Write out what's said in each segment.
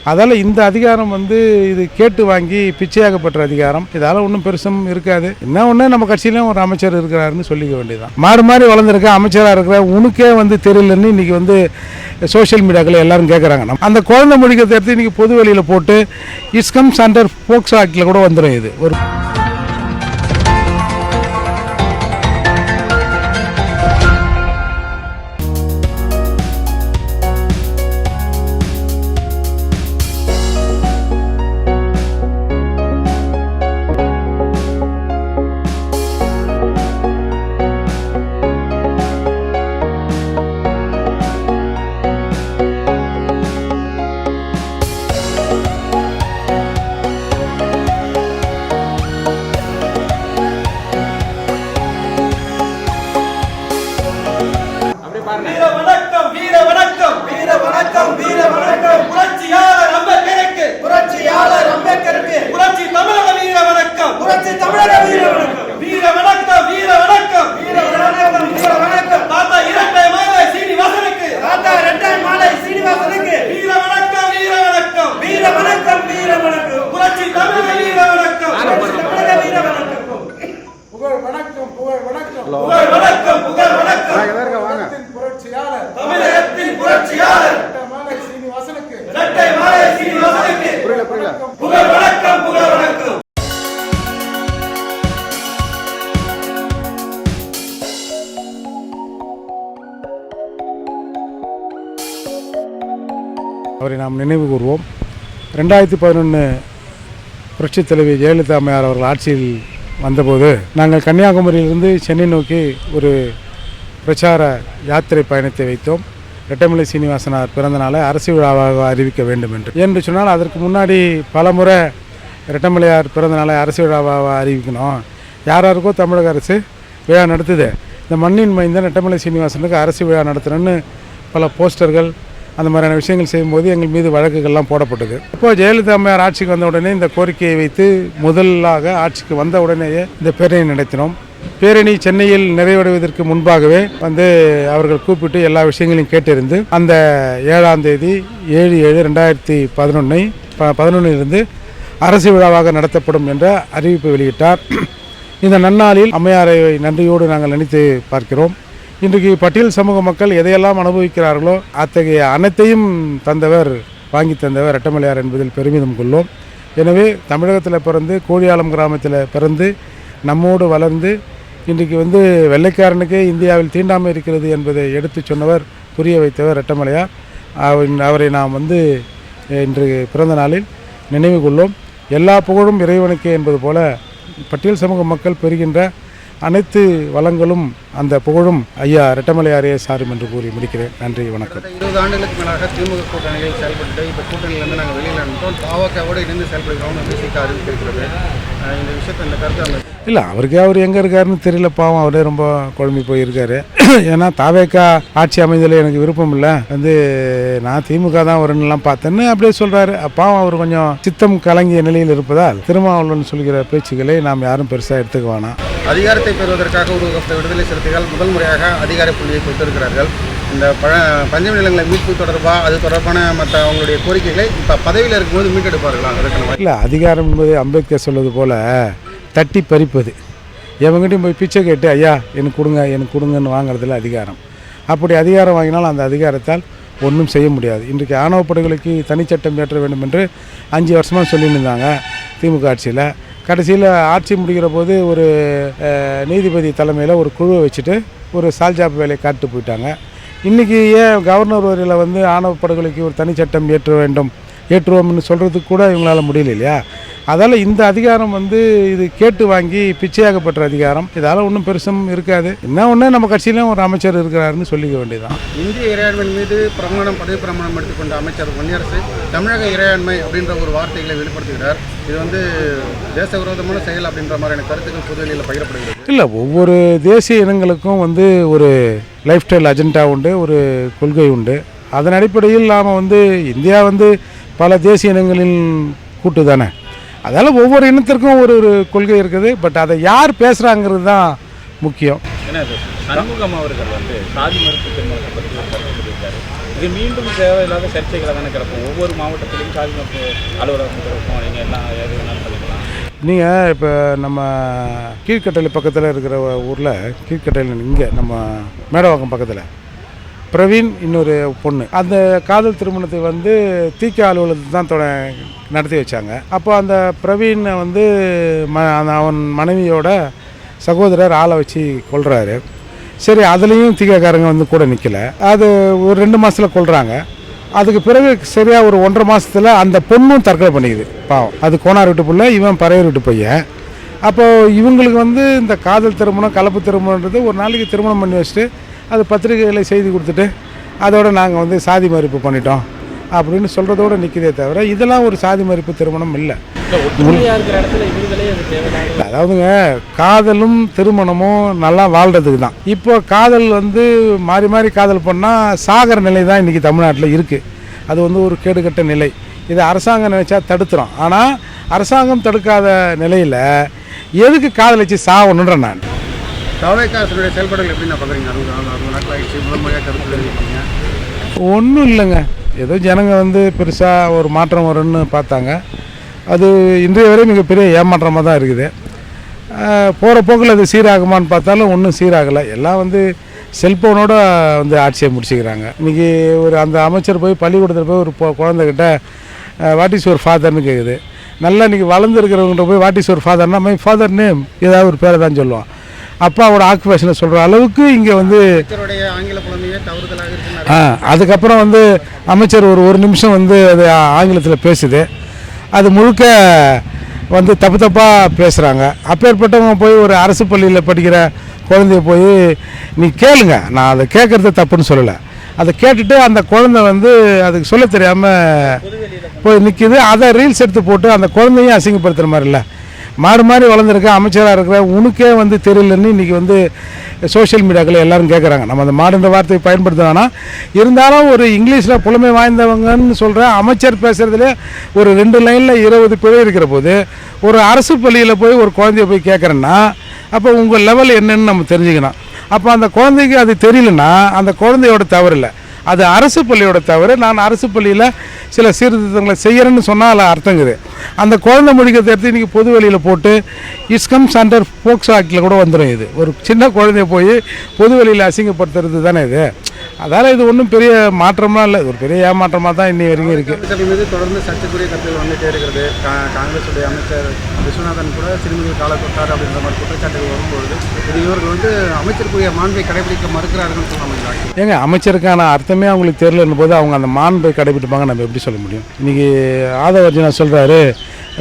அதால் இந்த அதிகாரம் இது கேட்டு வாங்கி பிச்சையாகப்பட்ட அதிகாரம். இதால் ஒன்றும் பெருசும் இருக்காது. என்ன ஒன்று நம்ம கட்சியிலும் ஒரு அமைச்சர் இருக்கிறாருன்னு சொல்லிக்க வேண்டியதான். மாறி மாறி வளர்ந்துருக்க அமைச்சராக இருக்கிற உனக்கே தெரியலன்னு இன்றைக்கி சோஷியல் மீடியாக்கள் எல்லாரும் கேட்குறாங்க. அந்த குழந்தை மொழிக்கிறத எடுத்து இன்றைக்கி பொது வெளியில் போட்டு இஸ்கம்ஸ் அண்டர் போக்சோ ஆக்டில் கூட வந்துடும். இது ஒரு அவரை நாம் நினைவு கூர்வோம். 2011 புரட்சித் தலைவி ஜெயலலிதா அம்மையார் அவர்கள் ஆட்சியில் வந்தபோது நாங்கள் கன்னியாகுமரியிலிருந்து சென்னை நோக்கி ஒரு பிரச்சார யாத்திரை பயணத்தை வைத்தோம். ரெட்டமலை சீனிவாசனார் பிறந்த நாளை அரசு விழாவாக அறிவிக்க வேண்டும் என்று சொன்னால் அதற்கு முன்னாடி பல முறை ரெட்டமலையார் பிறந்த நாளை அரசு விழாவாக அறிவிக்கணும். யாராருக்கோ தமிழக அரசு விழா நடத்துது. இந்த மண்ணின் மைந்தன் ரெட்டமலை சீனிவாசனுக்கு அரசு விழா நடத்துகிறேன்னு பல போஸ்டர்கள் அந்த மாதிரியான விஷயங்கள் செய்யும்போது எங்கள் மீது வழக்குகள்லாம் போடப்பட்டது. இப்போது ஜெயலலிதா அம்மையார் ஆட்சிக்கு வந்த உடனே இந்த கோரிக்கையை வைத்து முதலாக ஆட்சிக்கு வந்த உடனேயே இந்த பேரணி நடத்தினோம். பேரணி சென்னையில் நிறைவடைவதற்கு முன்பாகவே அவர்கள் கூப்பிட்டு எல்லா விஷயங்களையும் கேட்டிருந்து அந்த 7ஆம் தேதி 7/7/2011 அரசு விழாவாக நடத்தப்படும் என்ற அறிவிப்பு வெளியிட்டார். இந்த நன்னாளில் அம்மையாரை நன்றியோடு நாங்கள் நினைத்து பார்க்கிறோம். இன்றைக்கு பட்டியல் சமூக மக்கள் எதையெல்லாம் அனுபவிக்கிறார்களோ அத்தகைய அனைத்தையும் வாங்கி தந்தவர் ரெட்டமலையார் என்பதில் பெருமிதம் கொள்ளும். எனவே தமிழகத்தில் பிறந்து கோழியாலம் கிராமத்தில் பிறந்து நம்மோடு வளர்ந்து இன்றைக்கு வெள்ளைக்காரனுக்கே இந்தியாவில் தீண்டாமை இருக்கிறது என்பதை எடுத்து சொன்னவர், புரிய வைத்தவர் ரெட்டமலையார். அவரை நாம் இன்று பிறந்த நாளில் நினைவு கொள்ளும். எல்லா புகழும் இறைவனுக்கே என்பது போல பட்டியல் சமூக மக்கள் பெறுகின்ற அனைத்து வளங்களும் அந்த புகழும் ஐயா ரெட்டமலையாரே சாரும் என்று கூறி முடிக்கிறேன். நன்றி, வணக்கம். 20 ஆண்டுகளுக்கு மேலாக திமுக கூட்டணியில் செயல்பட்டு இப்போ கூட்டணியிலிருந்து நாங்கள் வெளியில் இருந்தோம், தாவக்காவோடு இணைந்து செயல்படுகிறோம்னு பிசிக அறிவித்திருக்கிறது. இந்த விஷயத்தை இந்த கருத்து இல்லை, அவர் எங்கே இருக்காருன்னு தெரியல. பாவம், அவரே ரொம்ப குழம்பி போயிருக்காரு. ஏன்னா தாவேக்கா ஆட்சி அமைந்ததில் எனக்கு விருப்பம் இல்லை, நான் திமுக தான் வரும்னுலாம் பார்த்தேன்னு அப்படியே சொல்கிறாரு. பாவம், அவர் கொஞ்சம் சித்தம் கலங்கிய நிலையில் இருப்பதால் திருமாவளவன் சொல்கிற பேச்சுக்களை நாம் யாரும் பெருசாக எடுத்துக்க வேணாம். அதிகாரத்தை பெறுவதற்காக உருவாக்கப்பட்ட விடுதலை சிறுத்தைகள் முதல் முறையாக அதிகார புள்ளியை கொடுத்திருக்கிறார்கள். இந்த பஞ்சமி நிலங்களை மீட்பு தொடர்பாக அது தொடர்பான மற்ற அவங்களுடைய கோரிக்கைகளை இப்போ பதவியில் இருக்கும்போது மீட்டெடுப்பார்களா? இல்லை, அதிகாரம் என்பது அம்பேத்கர் சொல்வது போல தட்டி பறிப்பது. எவங்கிட்டையும் போய் பிச்சை கேட்டு ஐயா எனக்கு கொடுங்கன்னு வாங்குறதுல அதிகாரம். அப்படி அதிகாரம் வாங்கினாலும் அந்த அதிகாரத்தால் ஒன்றும் செய்ய முடியாது. இன்றைக்கு ஆணவ படுகொலைக்கு தனிச்சட்டம் இயற்ற வேண்டும் என்று 5 வருஷமாக சொல்லிட்டு இருந்தாங்க திமுக ஆட்சியில். கடைசியில் ஆட்சி முடிகிற போது ஒரு நீதிபதி தலைமையில் ஒரு குழுவை வச்சுட்டு ஒரு சால்ஜாப் வேலையை காட்டு போயிட்டாங்க. இன்றைக்கி ஏன் கவர்னர் வரையில் ஆணவ படுகொலைக்கு ஒரு தனிச்சட்டம் ஏற்றுவோம்னு சொல்கிறதுக்கு கூட இவங்களால் முடியல இல்லையா? அதால் இந்த அதிகாரம் இது கேட்டு வாங்கி பிச்சையாகப்பட்ட அதிகாரம். இதால் ஒன்றும் பெருசும் இருக்காது. என்ன ஒன்று நம்ம கட்சியிலும் ஒரு அமைச்சர் இருக்கிறாருன்னு சொல்லிக்க வேண்டியதான். இந்திய இறையாண்மை மீது பதவி பிரமாணம் எடுத்துக்கொண்ட அமைச்சர் வன்னியரசு தமிழக இறையாண்மை அப்படின்ற ஒரு வார்த்தைகளை வெளிப்படுத்துகிறார். இது தேச விரோதமான செயல் அப்படின்ற மாதிரியான கருத்துக்கள் பொதுவெளியில் பகிரப்படுகிறது. இல்லை, ஒவ்வொரு தேசிய இனங்களுக்கும் ஒரு லைஃப் ஸ்டைல் அஜெண்டா உண்டு, ஒரு கொள்கை உண்டு. அதன் அடிப்படையில் நாம் இந்தியா பல தேசிய இனங்களின் கூட்டு தானே. அதால் ஒவ்வொரு இனத்திற்கும் ஒரு கொள்கை இருக்குது. பட் அதை யார் பேசுகிறாங்கிறது தான் முக்கியம். ஏன்னா சண்முகம் அவர்கள் வந்து சாதி மறுப்பு திருமணத்தை பற்றி ஒரு கருத்து சொல்லியிருக்காரு. இது மீண்டும் தேவையில்லாத சர்ச்சைகளை தானே கிடக்கும். ஒவ்வொரு மாவட்டத்திலையும் சாதி மறுப்பு அலுவலகம் இருக்கும், நீங்கள் எல்லாம் எது வேணாலும் பண்ணிக்கலாம். நீங்கள் இப்போ நம்ம கீழ்கட்டளை பக்கத்தில் இருக்கிற ஊரில் கீழ்கட்டளை இங்கே நம்ம மேடவாக்கம் பக்கத்தில் பிரவீன் இன்னொரு பொண்ணு அந்த காதல் திருமணத்தை வந்து தீக்க அலுவலகத்தை தான் நடத்தி வச்சாங்க. அப்போ அந்த பிரவீனை வந்து அவன் மனைவியோட சகோதரர் ஆளை வச்சு கொள்கிறாரு. சரி, அதுலேயும் தீக்காக்காரங்க வந்து கூட நிற்கலை. அது ஒரு 2 மாதத்தில் கொள்கிறாங்க. அதுக்கு பிறகு சரியாக ஒரு 1.5 மாதத்தில் அந்த பொண்ணும் தற்கொலை பண்ணிக்குது. பாவம், அது கோனார் வீட்டு பிள்ளை, இவன் பறையர் வீட்டு பையன். அப்போது இவங்களுக்கு வந்து இந்த காதல் திருமணம் கலப்பு திருமணன்றது ஒரு நாளைக்கு திருமணம் பண்ணி வச்சுட்டு அது பத்திரிகைகளை செய்தி கொடுத்துட்டு அதோடு நாங்கள் வந்து சாதி மறுப்பு பண்ணிட்டோம் அப்படின்னு சொல்கிறதோடு நிற்கிறதே தவிர இதெல்லாம் ஒரு சாதி மறுப்பு திருமணம் இல்லை. அதாவதுங்க, காதலும் திருமணமும் நல்லா வாழ்கிறதுக்கு தான். இப்போ காதல் வந்து மாறி மாறி காதல் பண்ணால் சாகிற நிலை தான் இன்றைக்கி தமிழ்நாட்டில் இருக்குது. அது வந்து ஒரு கேடுகட்ட நிலை. இதை அரசாங்கம் நினச்சா தடுத்துரும். ஆனால் அரசாங்கம் தடுக்காத நிலையில் எதுக்கு காதலிச்சு சாகணுன்ற நான் தவளைக்காரனுடைய செயல்பாடுகள் எப்படி நான் பார்க்குறீங்க? 60 நாட்கள் ஆகிடுச்சு, முதல் முறையாக கருத்து தெரிவிப்பீங்க. ஒன்றும் இல்லைங்க, ஏதோ ஜனங்க வந்து பெருசாக ஒரு மாற்றம் வரும்னு பார்த்தாங்க. அது இன்றைய வரை மிகப்பெரிய ஏமாற்றமாக தான் இருக்குது. போகிற போக்கில் அது சீராகுமான்னு பார்த்தாலும் ஒன்றும் சீராகலை. எல்லாம் வந்து செல்ஃபோனோட வந்து ஆட்சியை முடிச்சுக்கிறாங்க. இன்றைக்கி ஒரு அந்த அமைச்சர் போய் பள்ளிக்கூடத்தில் போய் ஒரு குழந்தைகிட்ட வாட் இஸ் யுவர் ஃபாதர்னு கேட்குது. நல்லா இன்றைக்கி வளர்ந்துருக்கிறவங்கள்ட்ட போய் வாட் இஸ் யுவர் ஃபாதர்னா மை ஃபாதர் நேம் ஏதாவது ஒரு பேரை தான் சொல்லுவான். அப்பாவோட ஆக்குபேஷனை சொல்கிற அளவுக்கு இங்கே வந்து ஆங்கில புலமையே தவறுதலாக இருக்கு. அதுக்கப்புறம் வந்து அமைச்சர் ஒரு நிமிஷம் வந்து அது ஆங்கிலத்தில் பேசுது. அது முழுக்க வந்து தப்பாக பேசுகிறாங்க. அப்பேற்பட்டவங்க போய் ஒரு அரசு பள்ளியில் படிக்கிற குழந்தைய போய் நீ கேளுங்க, நான் அதை கேட்குறது தப்புன்னு சொல்லலை. அதை கேட்டுட்டு அந்த குழந்தை வந்து அதுக்கு சொல்ல தெரியாமல் போய் நிற்கிது. அதை ரீல்ஸ் எடுத்து போட்டு அந்த குழந்தையும் அசிங்கப்படுத்துகிற மாதிரி இல்லை. மாடு மாதிரி வளர்ந்துருக்க அமைச்சராக இருக்கிற உனக்கே வந்து தெரியலன்னு இன்றைக்கி வந்து சோஷியல் மீடியாக்கள் எல்லோரும் கேட்குறாங்க. நம்ம அந்த மாடுன்ற வார்த்தையை பயன்படுத்துவோன்னா இருந்தாலும் ஒரு இங்கிலீஷில் புலமை வாய்ந்தவங்கன்னு சொல்கிற அமைச்சர் பேசுகிறதுலே ஒரு 2 லைனில் 20 பிழை இருக்கிற போது ஒரு அரசு பள்ளியில் போய் ஒரு குழந்தைய போய் கேட்குறேன்னா அப்போ உங்கள் லெவல் என்னன்னு நம்ம தெரிஞ்சுக்கணும். அப்போ அந்த குழந்தைக்கு அது தெரியலன்னா அந்த குழந்தையோட தவறு இல்லை, அது அரசு பள்ளியோட தவறு. நான் அரசு பள்ளியில் சில சீர்திருத்தங்களை செய்கிறேன்னு சொன்னால் அதில் அர்த்தங்குது. அந்த குழந்தை முடிக்கிறத எடுத்து இன்றைக்கி பொது வெளியில் போட்டு இட்ஸ் கம்ஸ் அண்டர் போக்சோ ஆக்டில் கூட வந்துடும். இது ஒரு சின்ன குழந்தைய போய் பொது வெளியில் அசிங்கப்படுத்துறது தானே இது. அதால் இது ஒன்றும் பெரிய மாற்றமாக இல்லை, ஒரு பெரிய ஏமாற்றமாக தான் இன்னி வரைக்கும் இருக்குது. மீது தொடர்ந்து சர்ச்சைக்குரிய கருத்துகள் வந்துட்டே இருக்கிறது. காங்கிரஸுடைய அமைச்சர் விஸ்வநாதன் கூட சிறுமிகள் கால தொட்டார் அப்படின்ற மாதிரி குற்றச்சாட்டுகள் வரும்பொழுது இது இவர்கள் வந்து அமைச்சருக்குரிய மாண்பை கடைபிடிக்க மறுக்கிறார்கள் சொல்லுவாங்க. ஏங்க, அமைச்சருக்கான அர்த்தமே அவங்களுக்கு தெரியலன்னு போது அவங்க அந்த மாண்பை கடைபிடிப்பாங்க நம்ம எப்படி சொல்ல முடியும்? இன்றைக்கி ஆதவர்ஜனா சொல்கிறாரு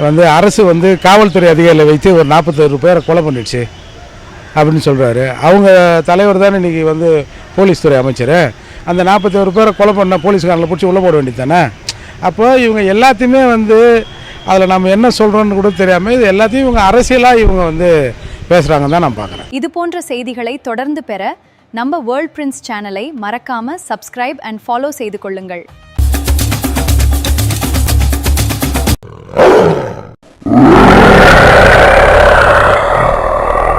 வந்து அரசு வந்து காவல்துறை அதிகாரிகளை வைத்து ஒரு 41 பேரை கொலை பண்ணிடுச்சு அப்படின்னு சொல்கிறாரு. அவங்க தலைவர் தானே இன்றைக்கி வந்து போலீஸ் துறை அமைச்சர். அந்த 41 பேரை கொலை பண்ண போலீஸ்காரங்களை பிடிச்சி உள்ளே போட வேண்டியது தானே. அப்போ இவங்க எல்லாத்தையுமே வந்து அதில் நம்ம என்ன சொல்கிறோன்னு கூட தெரியாமல் இது எல்லாத்தையும் இவங்க அரசியலாக இவங்க வந்து பேசுகிறாங்கன்னு தான் நான் பார்க்குறேன். இது போன்ற செய்திகளை தொடர்ந்து பெற நம்ம வேர்ல்ட் பிரின்ஸ் சேனலை மறக்காமல் சப்ஸ்கிரைப் அண்ட் ஃபாலோ செய்து கொள்ளுங்கள்.